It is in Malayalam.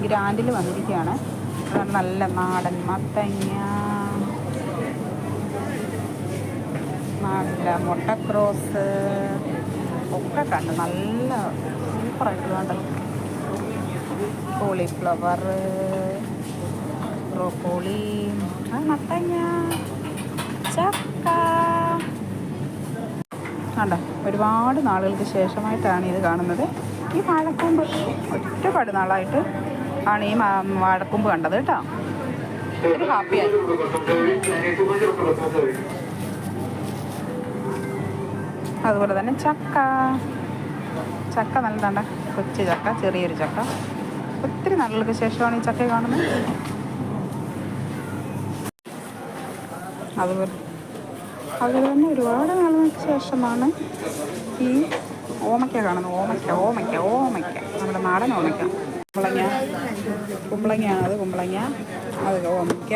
ഗ്രാൻഡിൽ വന്നിരിക്കുകയാണ്. നല്ല നാടൻ മത്തങ്ങ, നല്ല മുട്ടക്രോസ് ഒക്കെ കണ്ട് നല്ല സൂപ്പറായിട്ട് കണ്ട്. കോളിഫ്ലവർ, ബ്രോക്കോളി, മത്തങ്ങ, ചക്ക കണ്ടോ. ഒരുപാട് നാളുകൾക്ക് ശേഷമായിട്ടാണ് ഇത് കാണുന്നത്. ഈ വാഴക്കൂമ്പ് ഒരുപാട് നാളായിട്ട് ആണ് ഈ വാഴക്കൂമ്പ് കണ്ടത് കേട്ടോ. ഒരു ഹാപ്പിയായി. അതുപോലെ തന്നെ ചക്ക നല്ലതാണ്ട. കൊച്ചു ചക്ക, ചെറിയൊരു ചക്ക. ഒത്തിരി നാളുകൾക്ക് ശേഷമാണ് ഈ ചക്ക കാണുന്നത്. അതുപോലെ തന്നെ ഒരുപാട് നാളുകൾക്ക് ശേഷമാണ് ഈ ഓമയ്ക്ക കാണുന്നത്. ഓമയ്ക്ക നമ്മുടെ നാടൻ ഓമയ്ക്ക. കുമ്പളങ്ങയാണത്, കുമ്പളങ്ങ. അത് ഓമയ്ക്ക.